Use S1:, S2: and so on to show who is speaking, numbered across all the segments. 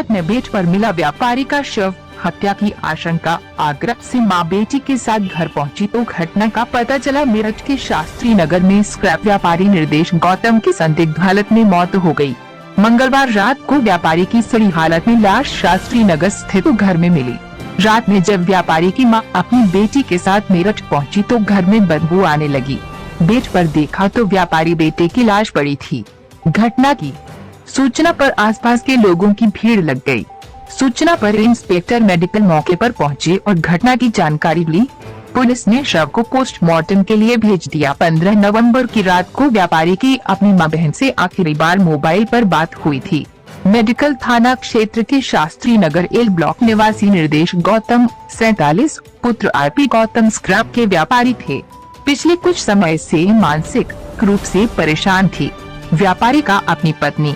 S1: मेरठ में बेट पर मिला व्यापारी का शव, हत्या की आशंका। आगरा से मां बेटी के साथ घर पहुंची तो घटना का पता चला। मेरठ के शास्त्री नगर में स्क्रैप व्यापारी निर्देश गौतम की संदिग्ध हालत में मौत हो गई। मंगलवार रात को व्यापारी की सड़ी हालत में लाश शास्त्री नगर स्थित घर में मिली। रात में जब व्यापारी की मां अपनी बेटी के साथ मेरठ पहुंची तो घर में बदबू आने लगी। बेड पर देखा तो व्यापारी बेटे की लाश पड़ी थी। घटना की सूचना पर आसपास के लोगों की भीड़ लग गई। सूचना पर इंस्पेक्टर मेडिकल मौके पर पहुंचे और घटना की जानकारी ली। पुलिस ने शव को पोस्टमार्टम के लिए भेज दिया। 15 नवंबर की रात को व्यापारी की अपनी मां बहन से आखिरी बार मोबाइल पर बात हुई थी। मेडिकल थाना क्षेत्र के शास्त्री नगर एल ब्लॉक निवासी निर्देश गौतम 47 पुत्र आरपी गौतम स्क्रैप के व्यापारी थे। पिछले कुछ समय से मानसिक रूप से परेशान थी। व्यापारी का अपनी पत्नी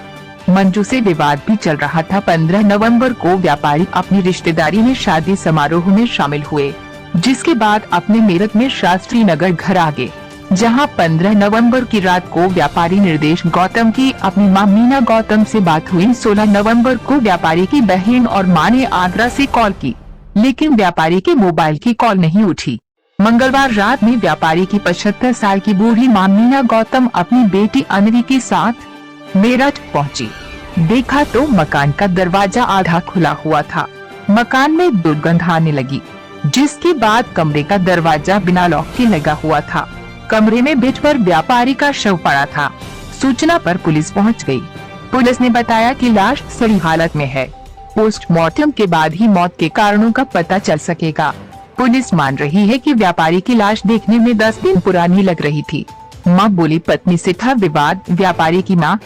S1: मंजू से विवाद भी चल रहा था। 15 नवंबर को व्यापारी अपनी रिश्तेदारी में शादी समारोह में शामिल हुए, जिसके बाद अपने मेरठ में शास्त्री नगर घर आ गए, जहां 15 नवंबर की रात को व्यापारी निर्देश गौतम की अपनी मां मीना गौतम से बात हुई। 16 नवंबर को व्यापारी की बहन और मां ने आगरा से कॉल की, लेकिन व्यापारी के मोबाइल की कॉल नहीं उठी। मंगलवार रात में व्यापारी की 75 साल की बूढ़ी मां मीना गौतम अपनी बेटी अनवी के साथ मेरठ पहुंची। देखा तो मकान का दरवाजा आधा खुला हुआ था। मकान में दुर्गंध आने लगी, जिसके बाद कमरे का दरवाजा बिना लॉक के लगा हुआ था। कमरे में बेड पर व्यापारी का शव पड़ा था। सूचना पर पुलिस पहुंच गई। पुलिस ने बताया कि लाश सड़ी हालत में है। पोस्टमार्टम के बाद ही मौत के कारणों का पता चल सकेगा। पुलिस मान रही है कि व्यापारी की लाश देखने में 10 दिन पुरानी लग रही थी। मां बोली पत्नी से था विवाद। व्यापारी की मां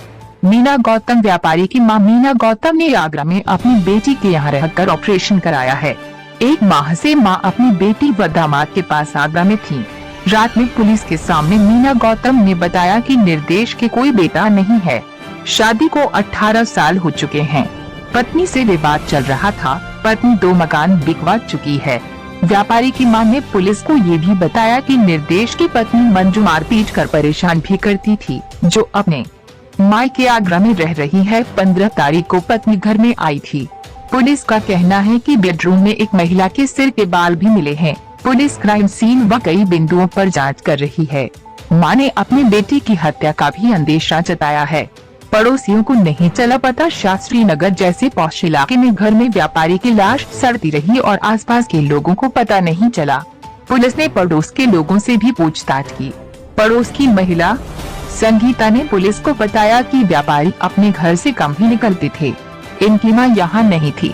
S1: मीना गौतम व्यापारी की मां मीना गौतम ने आगरा में अपनी बेटी के यहाँ रहकर ऑपरेशन कराया है। 1 माह से मां अपनी बेटी व दामाद के पास आगरा में थी। रात में पुलिस के सामने मीना गौतम ने बताया कि निर्देश के कोई बेटा नहीं है। शादी को 18 साल हो चुके हैं। पत्नी से विवाद चल रहा था। पत्नी 2 मकान बिकवा चुकी है। व्यापारी की मां ने पुलिस को ये भी बताया कि निर्देश की पत्नी मंजू मारपीट कर परेशान भी करती थी, जो अपने मायके आगरा में रह रही है। 15 तारीख को पत्नी घर में आई थी। पुलिस का कहना है कि बेडरूम में एक महिला के सिर के बाल भी मिले हैं। पुलिस क्राइम सीन व कई बिंदुओं पर जांच कर रही है। मां ने अपनी बेटी की हत्या का भी अंदेशा जताया है। पड़ोसियों को नहीं चला पता। शास्त्री नगर जैसे पौष इलाके में घर में व्यापारी की लाश सड़ती रही और आसपास के लोगों को पता नहीं चला। पुलिस ने पड़ोस के लोगों से भी पूछताछ की। पड़ोस की महिला संगीता ने पुलिस को बताया कि व्यापारी अपने घर से कम ही निकलते थे। इनकी मां यहाँ नहीं थी,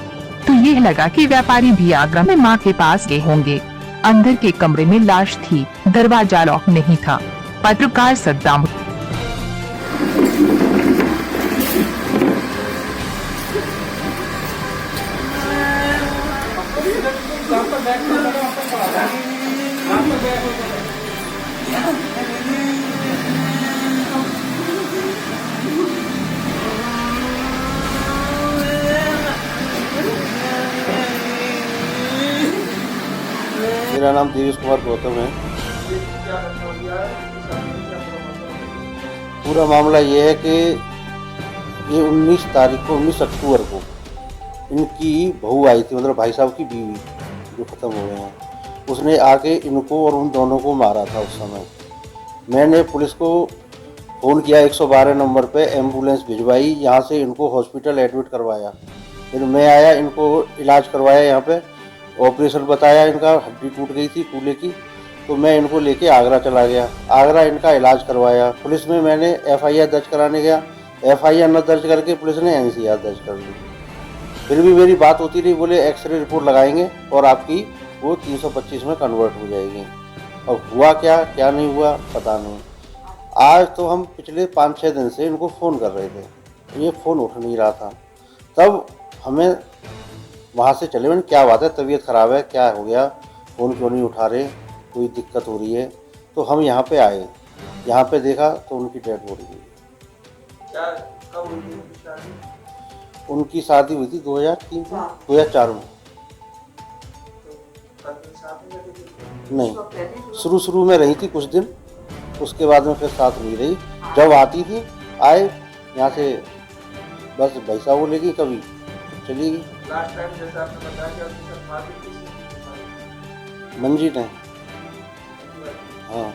S1: तो ये लगा कि व्यापारी भी आगरा में मां के पास गए होंगे। अंदर के कमरे में लाश थी, दरवाजा लॉक नहीं था। पत्रकार सद्दाम
S2: मेरा नाम देवेश कुमार गौतम है। पूरा मामला ये है कि ये 19 तारीख को 19 अक्टूबर को इनकी बहू आई थी, मतलब भाई साहब की बीवी जो ख़त्म हो गए हैं, उसने आके इनको और उन दोनों को मारा था। उस समय मैंने पुलिस को फ़ोन किया, 112 नंबर पे एम्बुलेंस भिजवाई, यहाँ से इनको हॉस्पिटल एडमिट करवाया। फिर मैं आया, इनको इलाज करवाया, यहाँ पे ऑपरेशन बताया, इनका हड्डी टूट गई थी कूल्हे की, तो मैं इनको लेके आगरा चला गया। आगरा इनका इलाज करवाया। पुलिस में मैंने FIR दर्ज कराने गया। FIR न दर्ज करके पुलिस ने NCR दर्ज कर ली। फिर भी मेरी बात होती रही, बोले एक्सरे रिपोर्ट लगाएंगे और आपकी वो 325 में कन्वर्ट हो जाएगी। अब हुआ क्या क्या नहीं हुआ पता नहीं। आज तो हम पिछले 5-6 दिन से इनको फ़ोन कर रहे थे, ये फ़ोन उठ नहीं रहा था। तब हमें वहाँ से चले, मैंने क्या बात है, तबीयत ख़राब है, क्या हो गया, फ़ोन क्यों नहीं उठा रहे, कोई दिक्कत हो रही है। तो हम यहाँ पे आए, यहाँ पे देखा तो उनकी डेथ हो रही है। कब हुई थी उनकी शादी? उनकी शादी हुई थी 2003 में, 2004 में। नहीं, शुरू में रही थी कुछ दिन, उसके बाद में फिर साथ नहीं रही। जब आती थी आए यहाँ से, बस भाई साहब को लेगी, कभी चली गई।
S3: लास्ट टाइम जैसे आपने बताया कि आपके साथ मारपीट किसी
S2: मंजीत है। हाँ।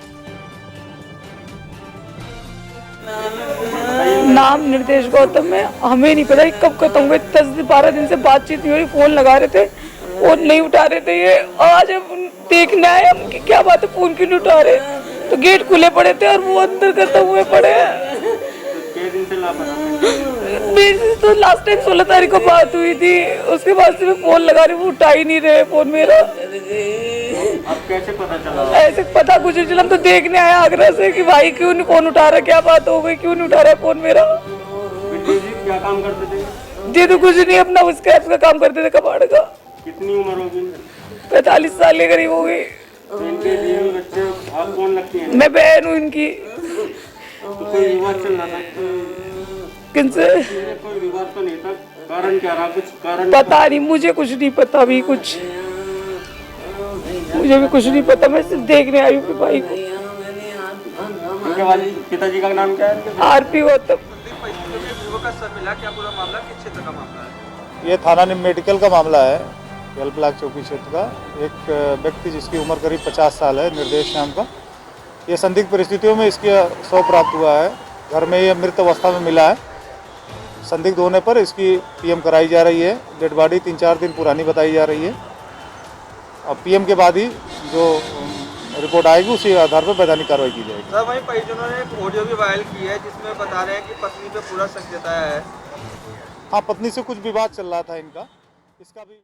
S4: नाम निर्देश गौतम है। हमें नहीं पता कब खत्म हुए। 10-12 दिन से बातचीत नहीं हो रही। फोन लगा रहे थे और नहीं उठा रहे थे। ये आज हम देखने आए हम कि क्या बात है, फोन क्यों नहीं उठा रहे। तो गेट खुले पड़े थे और वो अंदर करते हुए पड़े हैं। मेरी तो लास्ट टाइम 16 तारीख को बात हुई थी। उसके बाद से मैं फोन लगा रही हूँ, वो उठा ही नहीं रहे फोन मेरा।
S3: अब कैसे पता चला?
S4: ऐसे पता कुछ नहीं चला। हम तो देखने आए आगरा से कि भाई क्यों नहीं फोन उठा रहा, क्या बात हो गई, क्यों नहीं उठा रहा है फोन मेरा।
S3: विद्युत जी क्या काम करते थे?
S4: जी तो कुछ नहीं, अपना स्क्रैप का काम करते थे कबाड़ का।
S3: कितनी उम्र होगी?
S4: 45 साल के करीब हो गई।
S3: तो इनके लिए बच्चे आप कौन लगती हैं?
S4: मैं बहन हूँ इनकी।
S3: तो कोई विवाद चल रहा था?
S4: किनसे?
S3: कोई विवाद तो नहीं था। कारण क्या रहा? कुछ कारण
S4: पता नहीं, मुझे कुछ नहीं पता अभी कुछ। मुझे भी कुछ नहीं पता। मैं सिर्फ देखने आई हूँ भाई को।
S3: उनके वाली पिताजी का नाम क्या है?
S4: आरपी गौतम।
S3: मिला क्या पूरा मामला? किस क्षेत्र का मामला है?
S5: ये थाना मेडिकल का मामला है। बेलब्लाक चौकी क्षेत्र का एक व्यक्ति जिसकी उम्र करीब 50 साल है, निर्देश नाम का। ये संदिग्ध परिस्थितियों में इसकी शव प्राप्त हुआ है। घर में ये मृत अवस्था में मिला है। संदिग्ध होने पर इसकी पीएम कराई जा रही है। डेड बॉडी 3-4 दिन पुरानी बताई जा रही है। अब पीएम के बाद ही जो रिपोर्ट आएगी उसी आधार पर वैधानिक कार्रवाई की जाएगी।
S3: सर वहीं परिजनों ने एक ऑडियो भी वायरल की है जिसमें बता रहे हैं कि पत्नी पे पूरा शक जताया है।
S5: हाँ, पत्नी से कुछ विवाद चल रहा था इनका, इसका भी